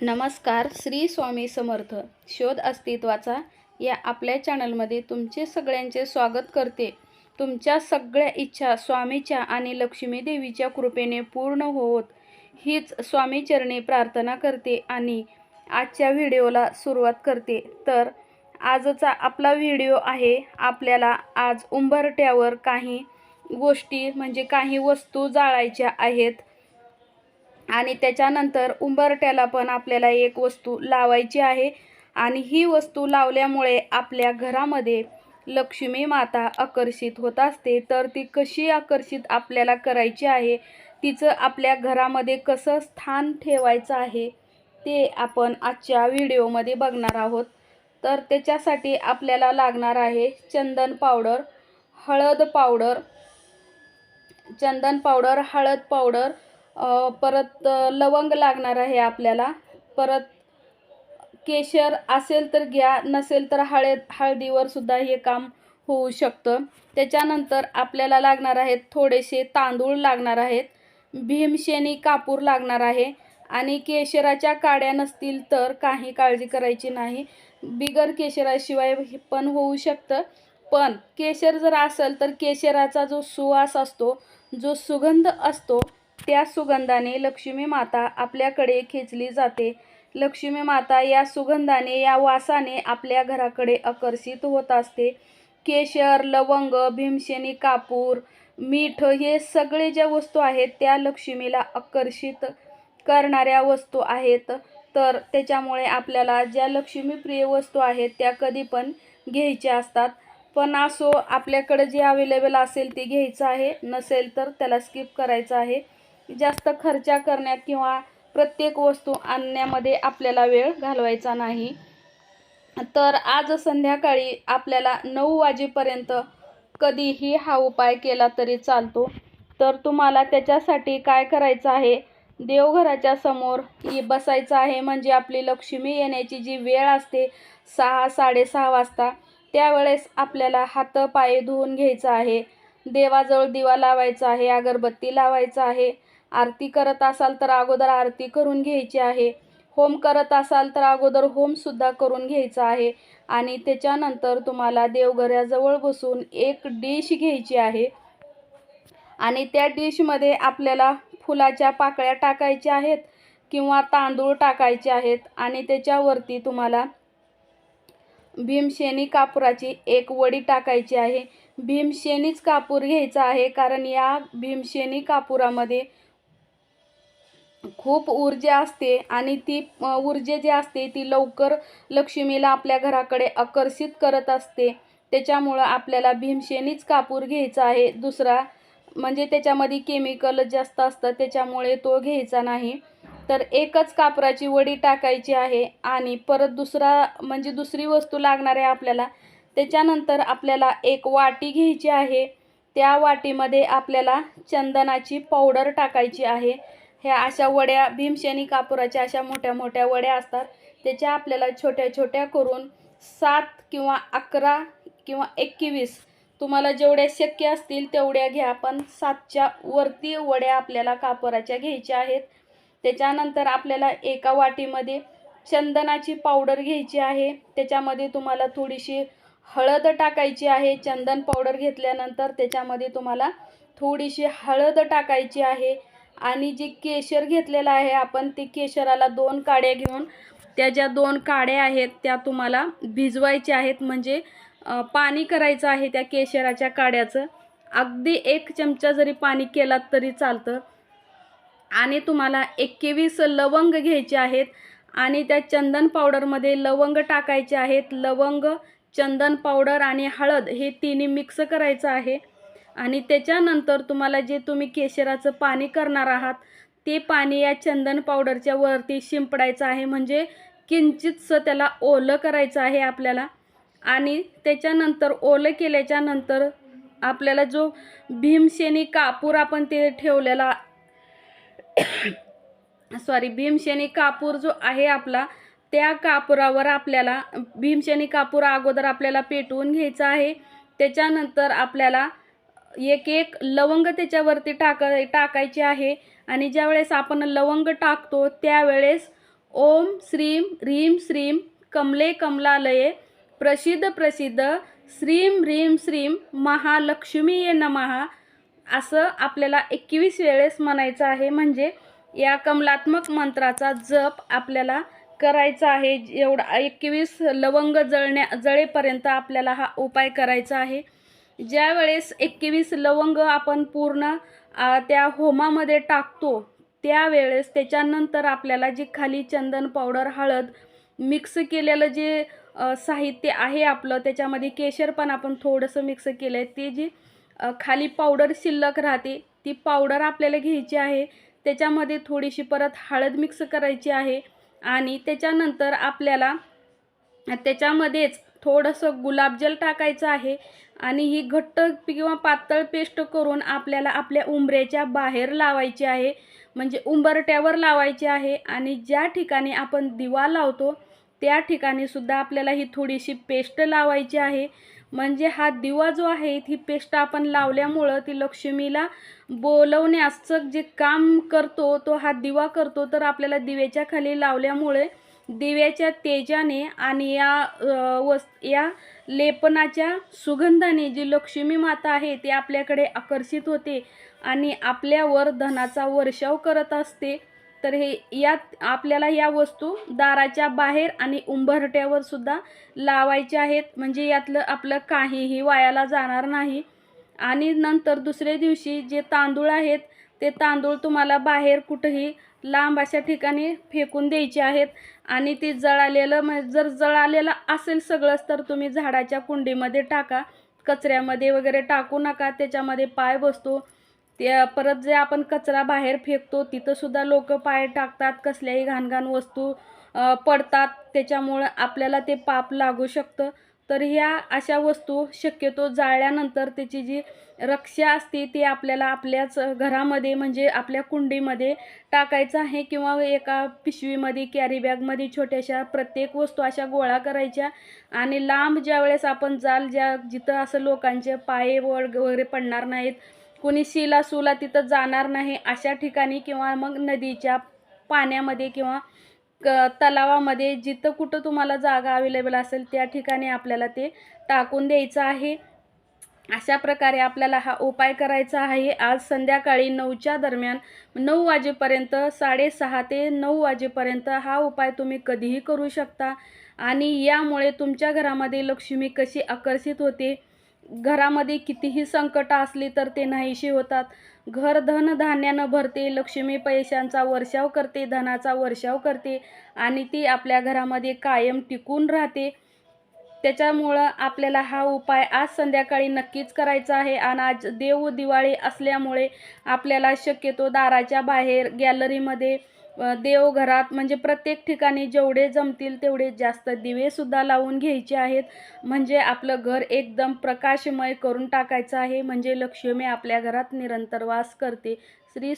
नमस्कार. श्री स्वामी समर्थ शोध अस्तित्वाचा या आपल्या चॅनलमध्ये तुमचे सगळ्यांचे स्वागत करते. तुमच्या सगळ्या इच्छा स्वामीच्या आणि लक्ष्मी देवीच्या कृपेने पूर्ण होवोत हीच स्वामीचरणी प्रार्थना करते आणि आजच्या व्हिडिओला सुरुवात करते. तर आजचा आपला व्हिडिओ आहे, आपल्याला आज उंबरठ्यावर काही गोष्टी म्हणजे काही वस्तू जाळायच्या आहेत आणि त्याच्यानंतर उंबरठ्याला पण आपल्याला एक वस्तू लावायची आहे आणि ही वस्तू लावल्यामुळे आपल्या घरामध्ये लक्ष्मी माता आकर्षित होत असते. तर ती कशी आकर्षित आपल्याला करायची आहे, तिचं आपल्या घरामध्ये कसं स्थान ठेवायचं आहे ते आपण आजच्या व्हिडिओमध्ये बघणार आहोत. तर त्याच्यासाठी आपल्याला लागणार आहे चंदन पावडर, हळद पावडर, हळद पावडर, परत लवंग लागणार आहे आपल्याला. परत केशर असेल तर घ्या, नसेल तर हळदीवर सुद्धा हे काम होऊ शकतं. त्याच्यानंतर आपल्याला लागणार आहेत थोडेसे तांदूळ लागणार आहेत, भीमशेनी कापूर लागणार आहे आणि केशराच्या काड्या नसतील तर काही काळजी करायची नाही, बिगर केशराशिवाय पण होऊ शकतं. पण केशर जर असेल तर केशराचा जो सुवास असतो, जो सुगंध असतो, त्या सुगंधाने लक्ष्मी माता आपल्याकडे खेचली जाते. लक्ष्मी माता या सुगंधाने, या वासाने आपल्या घराकडे आकर्षित होत असते. केशर, लवंग, भीमशेनी कापूर, मीठ हे सगळे ज्या वस्तू आहेत त्या लक्ष्मीला आकर्षित करणाऱ्या वस्तू आहेत. तर त्याच्यामुळे आपल्याला ज्या लक्ष्मीप्रिय वस्तू आहेत त्या कधी पण घ्यायच्या असतात. पण असो, आपल्याकडे जे अवेलेबल असेल ते घ्यायचं आहे, नसेल तर त्याला स्किप करायचं आहे. जास्त खर्च करण्यात किंवा प्रत्येक वस्तू आणण्यामध्ये आपल्याला वेळ घालवायचा नाही. तर आज संध्याकाळी आपल्याला 9 वाजेपर्यंत कधीही हा उपाय केला तरी चालतो. तर तुम्हाला त्याच्यासाठी काय करायचं आहे, देवघराच्या समोर बसायचं आहे. म्हणजे आपली लक्ष्मी येण्याची जी वेळ असते 6-6:30 वाजता, त्यावेळेस आपल्याला हातपाय धुवून घ्यायचं आहे, देवाजवळ दिवा लावायचा आहे, अगरबत्ती लावायचा आहे. आरती करत असाल तर अगोदर आरती करून घ्यायची आहे, होम करत असाल तर अगोदर होमसुद्धा करून घ्यायचा आहे. आणि त्याच्यानंतर तुम्हाला देवघराजवळ बसून एक डिश घ्यायची आहे आणि त्या डिशमध्ये आपल्याला फुलाच्या पाकळ्या टाकायच्या आहेत किंवा तांदूळ टाकायचे आहेत आणि त्याच्यावरती तुम्हाला भीमशेनी कापुराची एक वडी टाकायची आहे. भीमशेनीच कापूर घ्यायचा आहे, कारण या भीमशेनी कापुरामध्ये खूप ऊर्जा असते आणि ती ऊर्जा जी असते ती लवकर लक्ष्मीला आपल्या घराकडे आकर्षित करत असते. त्याच्यामुळं आपल्याला भीमशेनीच कापूर घ्यायचा आहे. दुसरा म्हणजे त्याच्यामध्ये केमिकल जास्त असतं, त्याच्यामुळे तो घ्यायचा नाही. तर एकच कापराची वडी टाकायची आहे आणि परत दुसरी वस्तू लागणार आहे आपल्याला. त्याच्यानंतर आपल्याला एक वाटी घ्यायची आहे. त्या वाटीमध्ये आपल्याला चंदनाची पावडर टाकायची आहे. ह्या अशा वड्या भीमशेनी कापुराच्या अशा मोठ्या मोठ्या वड्या असतात, त्याच्या आपल्याला छोट्या छोट्या करून 7 किंवा 11 किंवा 21 तुम्हाला जेवढ्या शक्य असतील तेवढ्या घ्या, पण 7च्या वरती वड्या आपल्याला कापराच्या घ्यायच्या आहेत. त्याच्यानंतर आपल्याला एका वाटीमध्ये चंदनाची पावडर घ्यायची आहे. त्याच्यामध्ये तुम्हाला थोडीशी हळद टाकायची आहे. चंदन पावडर घेतल्यानंतर त्याच्यामध्ये तुम्हाला थोडीशी हळद टाकायची आहे आणि जे केशर घेतलेलं आहे आपण, ते केशराला 2 काड्या घेऊन त्या ज्या 2 काड्या आहेत त्या तुम्हाला भिजवायच्या आहेत. म्हणजे पाणी करायचं आहे त्या केशराच्या काड्याचं. अगदी 1 चमचा जरी पाणी केलात तरी चालतं. आणि तुम्हाला 21 लवंग घ्यायचे आहेत आणि त्या चंदन पावडरमध्ये लवंग टाकायचे आहेत. लवंग, चंदन पावडर आणि हळद हे तिन्ही मिक्स करायचं आहे आणि त्याच्यानंतर तुम्हाला जे तुम्ही केशराचं पाणी करणार आहात ते पाणी या चंदन पावडरच्या वरती शिंपडायचं आहे. म्हणजे किंचितसं त्याला ओलं करायचं आहे आपल्याला. आणि त्याच्यानंतर ओलं केल्याच्या नंतर आपल्याला जो भीमशेनी कापूर आपण ते ठेवलेला भीमशेनी कापूर जो आहे आपला, त्या कापुरावर आपल्याला भीमशेनी कापूर अगोदर आपल्याला पेटवून घ्यायचा आहे. त्याच्यानंतर आपल्याला एक लवंग त्याच्यावरती टाकायची आहे आणि ज्यावेळेस आपण लवंग टाकतो त्यावेळेस ओम श्रीं ह्रीं श्रीं कमले कमलालये प्रसिद्ध प्रसिद्ध श्रीं ह्रीं श्रीं महालक्ष्मीये नमः असं आपल्याला 21 वेळेस म्हणायचं आहे. म्हणजे या कमलात्मक मंत्राचा जप आपल्याला करायचा आहे. एवढा 21 लवंग जळेपर्यंत आपल्याला हा उपाय करायचा आहे. ज्या वेळेस 21 लवंग आपण पूर्ण त्या होमामध्ये टाकतो, त्यावेळेस त्याच्यानंतर आपल्याला जी खाली चंदन पावडर, हळद मिक्स केलेलं जे साहित्य आहे आपलं, त्याच्यामध्ये केशर पण आपण थोडंसं मिक्स केलं आहे, ते जी खाली पावडर शिल्लक राहते, ती पावडर आपल्याला घ्यायची आहे. त्याच्यामध्ये थोडीशी परत हळद मिक्स करायची आहे आणि त्याच्यानंतर आपल्याला त्याच्यामध्येच थोडंसं गुलाबजल टाकायचं आहे आणि ही घट्ट किंवा पातळ पेस्ट करून आपल्याला आपल्या उंबऱ्याच्या बाहेर लावायची आहे. म्हणजे उंबरट्यावर लावायची आहे आणि ज्या ठिकाणी आपण दिवा लावतो त्या ठिकाणी सुद्धा आपल्याला ही थोडीशी पेस्ट लावायची आहे. म्हणजे हा दिवा जो आहे, ही पेस्ट आपण लावल्यामुळं ती लक्ष्मीला बोलवण्याचं जे काम करतो तो हा दिवा करतो. तर आपल्याला दिव्याच्या खाली लावल्यामुळे दिव्याच्या तेजाने आणि या लेपनाच्या सुगंधाने जी लक्ष्मी माता आहे ती आपल्याकडे आकर्षित होते आणि आपल्यावर धनाचा वर्षाव करत असते. तर यात आपल्याला या वस्तू दाराच्या बाहेर आणि उंबरठ्यावर सुद्धा लावायच्या आहेत. म्हणजे यातलं आपलं काहीही वायाला जाणार नाही. आणि नंतर दुसऱ्या दिवशी जे तांदूळ आहेत ते तांदूळ तुम्हाला बाहेर कुठंही लांब अशा ठिकाणी फेकून द्यायचे आहेत आणि ते जर जळालेलं असेल सगळंच तर तुम्ही झाडाच्या कुंडीमध्ये टाका. कचऱ्यामध्ये वगैरे टाकू नका, त्याच्यामध्ये पाय बसतो. ते परत जे आपण कचरा बाहेर फेकतो तिथंसुद्धा लोक पाय टाकतात, कसल्याही घाणघाण वस्तू पडतात, त्याच्यामुळं आपल्याला ते पाप लागू शकतं. तर ह्या अशा वस्तू शक्यतो जाळल्यानंतर त्याची जी रक्षा असते ती आपल्याला आपल्याच घरामध्ये म्हणजे आपल्या कुंडीमध्ये टाकायचं आहे किंवा एका पिशवीमध्ये, कॅरी बॅगमध्ये छोट्याशा प्रत्येक वस्तू अशा गोळा करायच्या आणि लांब ज्यावेळेस आपण जाल, जिथं असं लोकांचे पाय वगैरे पडणार नाहीत, कोणी शिला तिथं जाणार नाही, अशा ठिकाणी किंवा मग नदीच्या पाण्यामध्ये किंवा तलावामध्ये जिथं कुठं तुम्हाला जागा अवेलेबल असेल त्या ठिकाणी आपल्याला ते टाकून द्यायचं आहे. अशा प्रकारे आपल्याला हा उपाय करायचा आहे. आज संध्याकाळी 9च्या दरम्यान 9 वाजेपर्यंत, 6:30 ते 9 वाजेपर्यंत हा उपाय तुम्ही कधीही करू शकता आणि यामुळे तुमच्या घरामध्ये लक्ष्मी कशी आकर्षित होते, घरामध्ये कितीही संकट असली तर ते नाहीशी होतात. घर धन धान्यानं भरते, लक्ष्मी पैशांचा वर्षाव करते, धनाचा वर्षाव करते आणि ती आपल्या घरामध्ये कायम टिकून राहते. त्याच्यामुळं आपल्याला हा उपाय आज संध्याकाळी नक्कीच करायचा आहे. आणि आज दिवाळी असल्यामुळे आपल्याला शक्यतो दाराच्या बाहेर, गॅलरीमध्ये, देवघरात म्हणजे प्रत्येक ठिकाणी जेवढे जमतील तेवढे जास्त दिवेसुद्धा लावून घ्यायचे आहेत. म्हणजे आपलं घर एकदम प्रकाशमय करून टाकायचं आहे. म्हणजे लक्ष्मी आपल्या घरात निरंतर वास करते.